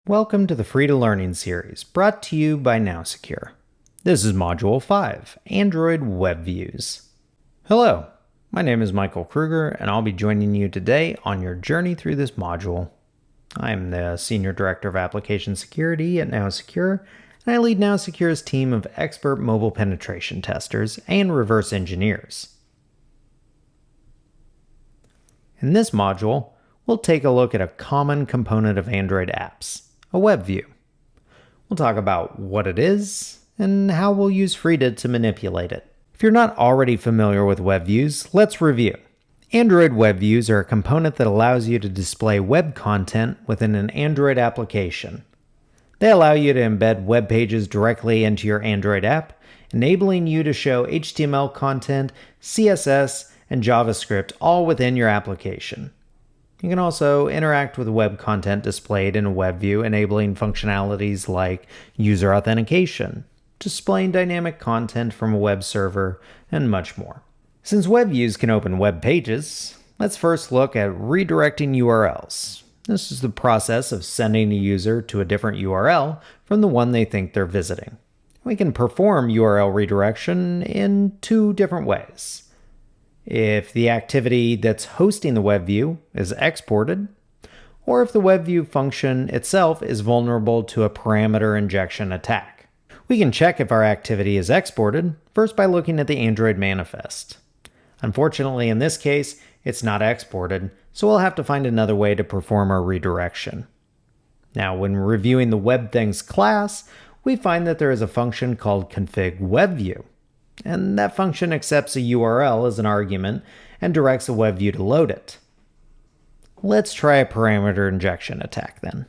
Welcome to the Frida Learning Series, brought to you by NowSecure. This is Module 5, Android WebViews. Hello, my name is Michael Kruger, and I'll be joining you today on your journey through this module. I'm the Senior Director of Application Security at NowSecure, and I lead NowSecure's team of expert mobile penetration testers and reverse engineers. In this module, we'll take a look at a common component of Android apps, a WebView. We'll talk about what it is and how we'll use Frida to manipulate it. If you're not already familiar with WebViews, let's review. Android WebViews are a component that allows you to display web content within an Android application. They allow you to embed web pages directly into your Android app, enabling you to show HTML content, CSS, and JavaScript all within your application. You can also interact with web content displayed in a WebView, enabling functionalities like user authentication, displaying dynamic content from a web server, and much more. Since WebViews can open web pages, let's first look at redirecting URLs. This is the process of sending a user to a different URL from the one they think they're visiting. We can perform URL redirection in two different ways. If the activity that's hosting the WebView is exported, or if the WebView function itself is vulnerable to a parameter injection attack. We can check if our activity is exported first by looking at the Android manifest. Unfortunately, in this case, it's not exported, so we'll have to find another way to perform our redirection. Now, when reviewing the WebThings class, we find that there is a function called config WebView. And that function accepts a URL as an argument and directs a WebView to load it. Let's try a parameter injection attack then.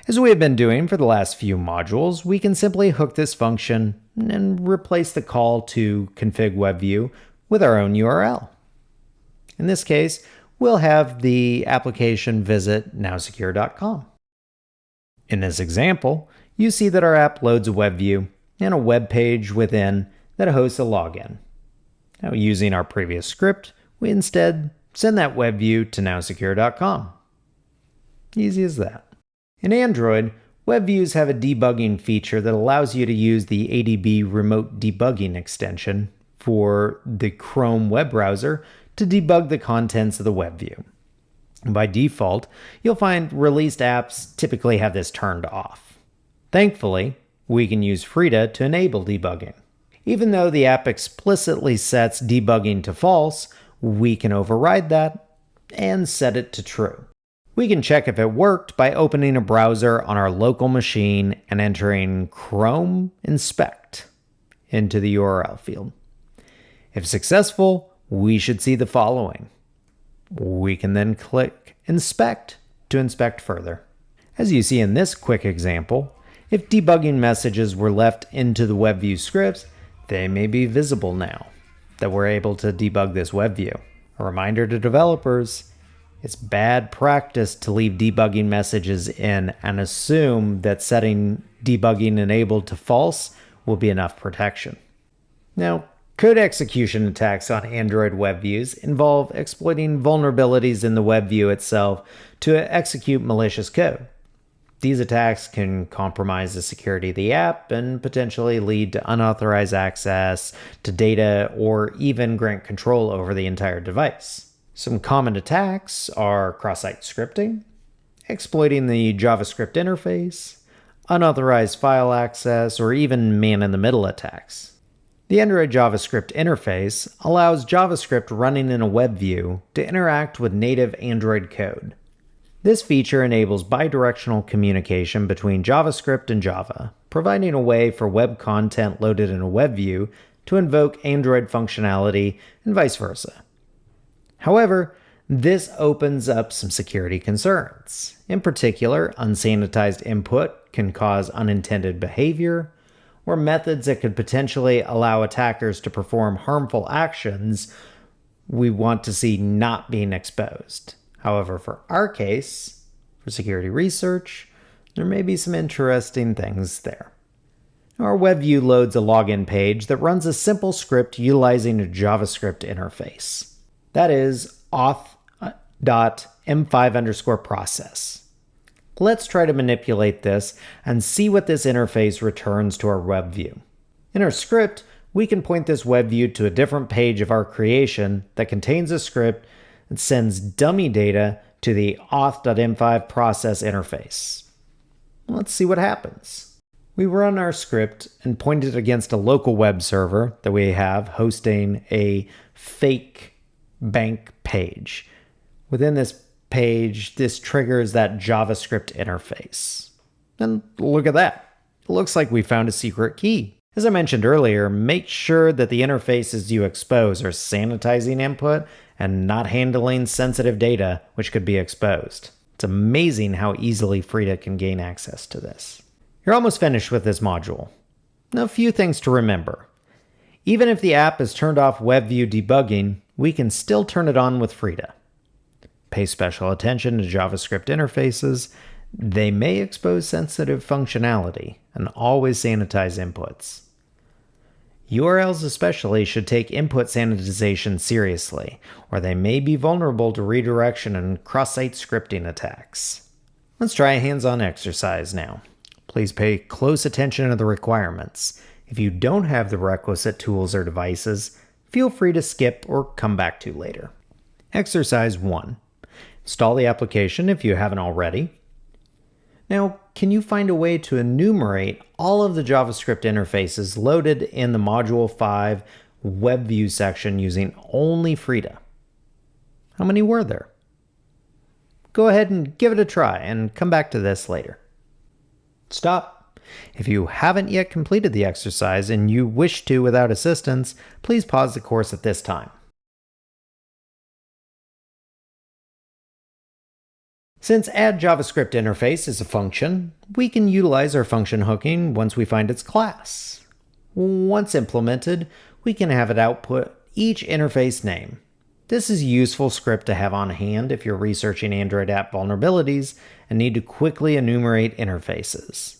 As we have been doing for the last few modules, we can simply hook this function and replace the call to config WebView with our own URL. In this case, we'll have the application visit nowsecure.com. In this example, you see that our app loads a WebView and a web page within that hosts a login. Now, using our previous script, we instead send that WebView to nowsecure.com. Easy as that. In Android, WebViews have a debugging feature that allows you to use the ADB remote debugging extension for the Chrome web browser to debug the contents of the WebView. By default, you'll find released apps typically have this turned off. Thankfully, we can use Frida to enable debugging. Even though the app explicitly sets debugging to false, we can override that and set it to true. We can check if it worked by opening a browser on our local machine and entering Chrome inspect into the URL field. If successful, we should see the following. We can then click inspect to inspect further. As you see in this quick example, if debugging messages were left into the WebView scripts, they may be visible now that we're able to debug this WebView. A reminder to developers, it's bad practice to leave debugging messages in and assume that setting debugging enabled to false will be enough protection. Now, code execution attacks on Android WebViews involve exploiting vulnerabilities in the WebView itself to execute malicious code. These attacks can compromise the security of the app and potentially lead to unauthorized access to data or even grant control over the entire device. Some common attacks are cross-site scripting, exploiting the JavaScript interface, unauthorized file access, or even man-in-the-middle attacks. The Android JavaScript interface allows JavaScript running in a WebView to interact with native Android code. This feature enables bidirectional communication between JavaScript and Java, providing a way for web content loaded in a WebView to invoke Android functionality and vice versa. However, this opens up some security concerns. In particular, unsanitized input can cause unintended behavior, or methods that could potentially allow attackers to perform harmful actions we want to see not being exposed. However, for our case, for security research, there may be some interesting things there. Our WebView loads a login page that runs a simple script utilizing a JavaScript interface. That is auth.m5_process. Let's try to manipulate this and see what this interface returns to our web view. In our script, we can point this web view to a different page of our creation that contains a script that sends dummy data to the auth.m5 process interface. Let's see what happens. We run our script and point it against a local web server that we have hosting a fake bank page. Within this page, this triggers that JavaScript interface. And look at that. It looks like we found a secret key. As I mentioned earlier, make sure that the interfaces you expose are sanitizing input and not handling sensitive data which could be exposed. It's amazing how easily Frida can gain access to this. You're almost finished with this module. A few things to remember. Even if the app has turned off WebView debugging, we can still turn it on with Frida. Pay special attention to JavaScript interfaces. They may expose sensitive functionality, and always sanitize inputs. URLs especially should take input sanitization seriously, or they may be vulnerable to redirection and cross-site scripting attacks. Let's try a hands-on exercise now. Please pay close attention to the requirements. If you don't have the requisite tools or devices, feel free to skip or come back to later. Exercise 1. Install the application if you haven't already. Now, can you find a way to enumerate all of the JavaScript interfaces loaded in the Module 5 WebView section using only Frida? How many were there? Go ahead and give it a try and come back to this later. Stop. If you haven't yet completed the exercise and you wish to without assistance, please pause the course at this time. Since add JavaScript interface is a function, we can utilize our function hooking once we find its class. Once implemented, we can have it output each interface name. This is a useful script to have on hand if you're researching Android app vulnerabilities and need to quickly enumerate interfaces.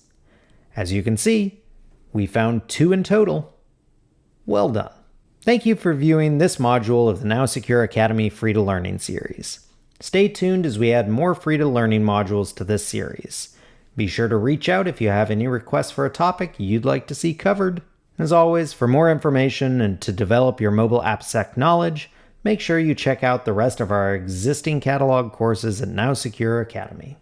As you can see, we found 2 in total. Well done. Thank you for viewing this module of the NowSecure Academy Frida Learning series. Stay tuned as we add more Frida learning modules to this series. Be sure to reach out if you have any requests for a topic you'd like to see covered. As always, for more information and to develop your mobile AppSec knowledge, make sure you check out the rest of our existing catalog courses at NowSecure Academy.